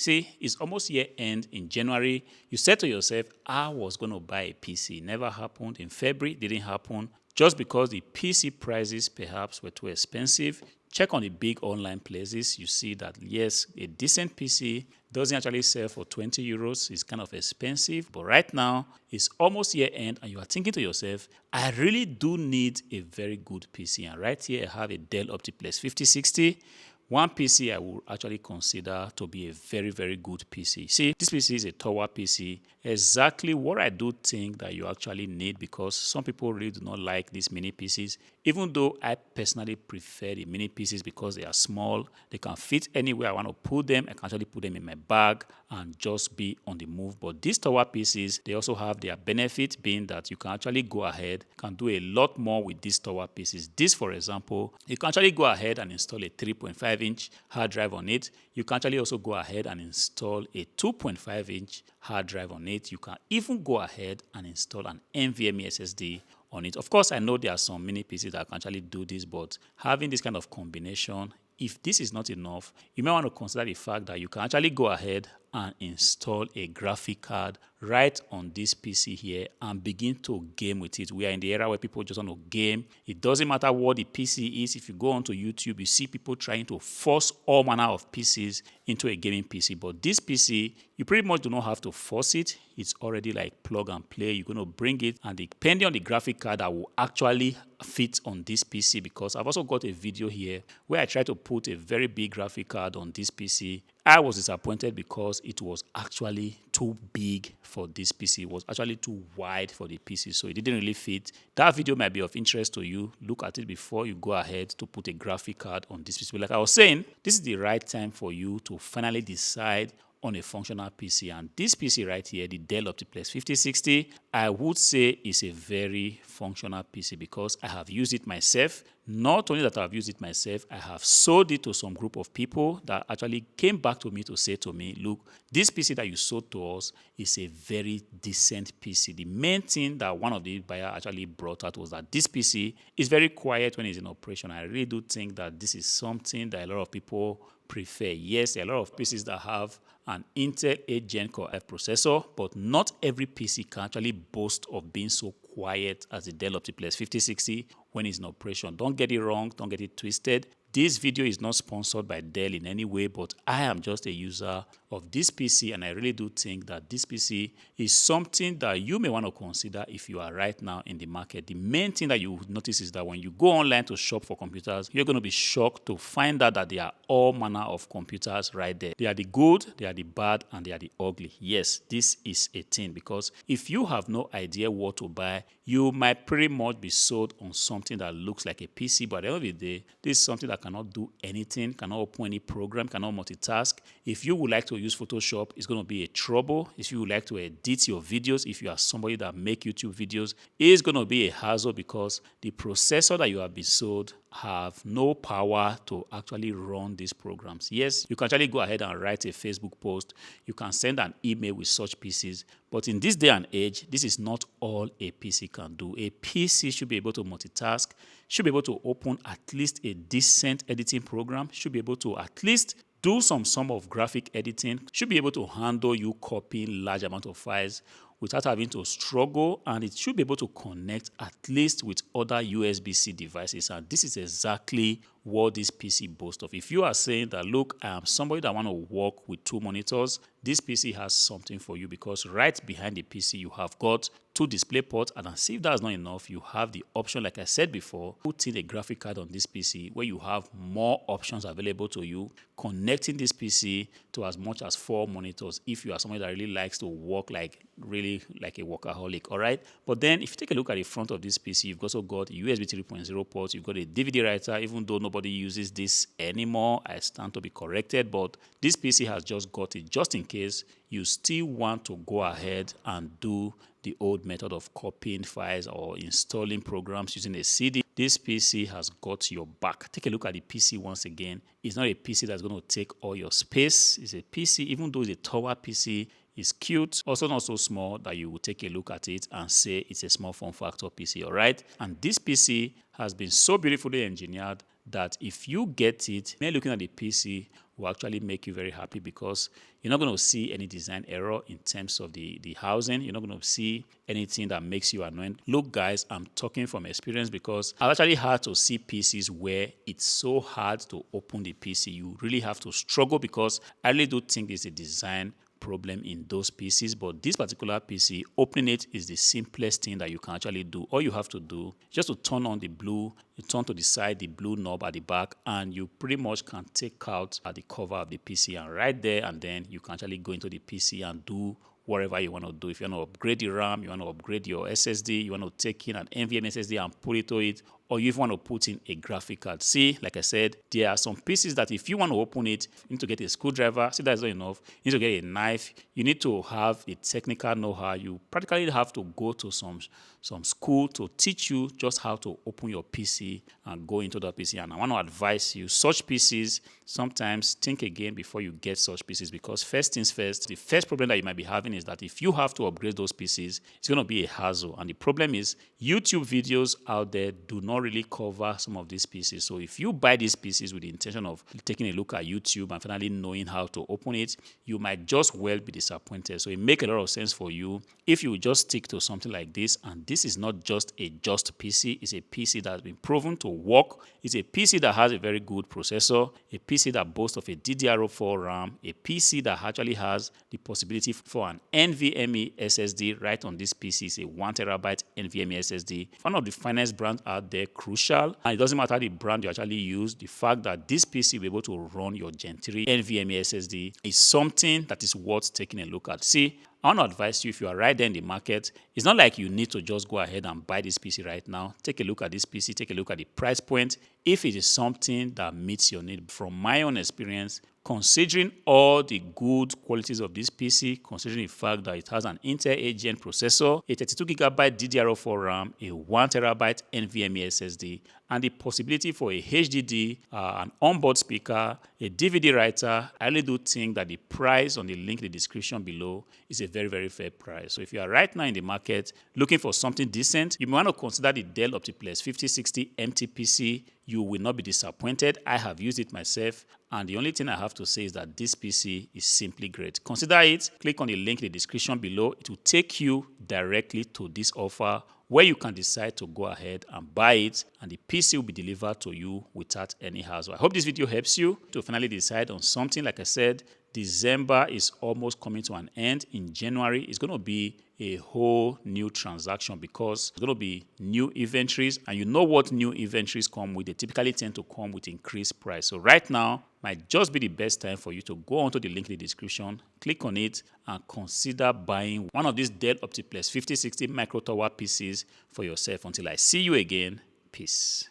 See, it's almost year end in January. You said to yourself, I was going to buy a PC. Never happened. In February, didn't happen. Just because the PC prices perhaps were too expensive. Check on the big online places. You see that, yes, a decent PC doesn't actually sell for 20 euros. It's kind of expensive. But right now, it's almost year end and you are thinking to yourself, I really do need a very good PC. And right here, I have a Dell Optiplex 5060. One PC I would actually consider to be a very, very good PC. See, this PC is a tower PC. Exactly what I do think that you actually need, because some people really do not like these mini PCs. Even though I personally prefer the mini PCs because they are small, they can fit anywhere I want to put them. I can actually put them in my bag and just be on the move. But these tower PCs, they also have their benefit, being that you can actually go ahead, can do a lot more with these tower PCs. This, for example, you can actually go ahead and install a 3.5-inch hard drive on it. You can actually also go ahead and install a 2.5-inch hard drive on it. You can even go ahead and install an NVMe SSD on it. Of course, I know there are some mini PCs that can actually do this, but having this kind of combination, if this is not enough, you may want to consider the fact that you can actually go ahead and install a graphic card right on this PC here and begin to game with it. We are in the era where people just want to game. It doesn't matter what the PC is. If you go onto YouTube, you see people trying to force all manner of PCs into a gaming PC. But this PC, you pretty much do not have to force it. It's already like plug and play. You're going to bring it, and depending on the graphic card that will actually fit on this PC, because I've also got a video here where I try to put a very big graphic card on this PC. I was disappointed because it was actually too big for this PC. It was actually too wide for the PC, so it didn't really fit. That video might be of interest to you. Look at it before you go ahead to put a graphic card on this PC. But like I was saying, this is the right time for you to finally decide on a functional PC. And this PC right here, the Dell Optiplex 5060, I would say is a very functional PC because I have used it myself. Not only that I have used it myself, I have sold it to some group of people that actually came back to me to say to me, look, this PC that you sold to us is a very decent PC. The main thing that one of the buyers actually brought out was that this PC is very quiet when it's in operation. I really do think that this is something that a lot of people prefer. Yes, there are a lot of PCs that have an Intel 8 Gen Core i processor, but not every PC can actually boast of being so quiet as the Dell Optiplex 5060 when it's in operation. Don't get it wrong, don't get it twisted. This video is not sponsored by Dell in any way, but I am just a user of this PC, and I really do think that this PC is something that you may want to consider if you are right now in the market. The main thing that you notice is that when you go online to shop for computers, you're going to be shocked to find out that there are all manner of computers right there. They are the good, they are the bad, and they are the ugly. Yes, this is a thing, because if you have no idea what to buy, you might pretty much be sold on something that looks like a PC, but at the end of the day, this is something that cannot do anything, cannot open any program, cannot multitask. If you would like to use Photoshop, it's going to be a trouble. If you would like to edit your videos, if you are somebody that make YouTube videos, it's going to be a hassle because the processor that you have been sold have no power to actually run these programs. Yes, you can actually go ahead and write a Facebook post. You can send an email with such PCs. But in this day and age, this is not all a PC can do. A PC should be able to multitask, should be able to open at least a decent editing program, should be able to at least do some of graphic editing, should be able to handle you copying large amount of files without having to struggle, and it should be able to connect at least with other USB-C devices. And this is exactly what this PC boasts of. If you are saying that, look, I am somebody that want to work with two monitors, this PC has something for you, because right behind the PC you have got two display ports, and as if that's not enough, you have the option, like I said before, put in a graphic card on this PC where you have more options available to you, connecting this PC to as much as 4 monitors if you are somebody that really likes to work really like a workaholic. All right, but then if you take a look at the front of this PC, you've also got a USB 3.0 port, you've got a DVD writer. Even though nobody uses this anymore, I stand to be corrected, but this PC has just got it just in case you still want to go ahead and do the old method of copying files or installing programs using a CD. This PC has got your back. Take a look at the PC once again. It's not a PC that's going to take all your space. It's a PC, even though it's a tower PC, it's cute, also not so small that you will take a look at it and say it's a small form factor PC, all right? And this PC has been so beautifully engineered that if you get it, me looking at the PC will actually make you very happy because you're not going to see any design error in terms of the housing. You're not going to see anything that makes you annoying. Look, guys, I'm talking from experience because I've actually had to see PCs where it's so hard to open the PC. You really have to struggle because I really do think it's a design problem in those PCs, but this particular PC, opening it is the simplest thing that you can actually do. All you have to do is just to turn on the blue, you turn to the side, the blue knob at the back, and you pretty much can take out the cover of the PC, and right there and then you can actually go into the PC and do whatever you want to do. If you want to upgrade the RAM, you want to upgrade your SSD, you want to take in an NVMe SSD and put it to it, or you even want to put in a graphic card. See, like I said, there are some PCs that if you want to open it, you need to get a screwdriver. See, that's not enough. You need to get a knife. You need to have the technical know-how. You practically have to go to some school to teach you just how to open your PC and go into that PC. And I want to advise you, such PCs, sometimes think again before you get such PCs, because first things first, the first problem that you might be having is that if you have to upgrade those PCs, it's going to be a hassle. And the problem is YouTube videos out there do not really cover some of these PCs. So if you buy these PCs with the intention of taking a look at YouTube and finally knowing how to open it, you might just well be disappointed. So it makes a lot of sense for you if you just stick to something like this. And this is not just a PC, it's a PC that has been proven to work. It's a PC that has a very good processor, a PC that boasts of a DDR4 RAM, a PC that actually has the possibility for an NVMe SSD. Right on this PC is a 1TB NVMe SSD. One of the finest brands out there, Crucial. And it doesn't matter the brand you actually use, the fact that this PC will be able to run your Gen 3 NVMe SSD is something that is worth taking a look at. See, I want to advise you, if you are right there in the market, it's not like you need to just go ahead and buy this PC right now. Take a look at this PC, take a look at the price point. If it is something that meets your need, from my own experience, considering all the good qualities of this PC, considering the fact that it has an Intel 8th Gen processor, a 32GB DDR4 RAM, a 1TB NVMe SSD, and the possibility for a HDD, an onboard speaker, a DVD writer, I really do think that the price on the link in the description below is a very, very fair price. So if you are right now in the market looking for something decent, you may want to consider the Dell Optiplex 5060 MT PC. You will not be disappointed. I have used it myself, and the only thing I have to say is that this PC is simply great. Consider it. Click on the link in the description below. It will take you directly to this offer where you can decide to go ahead and buy it, and the PC will be delivered to you without any hassle. I hope this video helps you to finally decide on something. Like I said, December is almost coming to an end. In January, it's going to be a whole new transaction because it's going to be new inventories, and you know what new inventories come with. They typically tend to come with increased price. So right now might just be the best time for you to go onto the link in the description, click on it, and consider buying one of these Dell Optiplex 5060 Micro Tower PCs for yourself. Until I see you again, peace.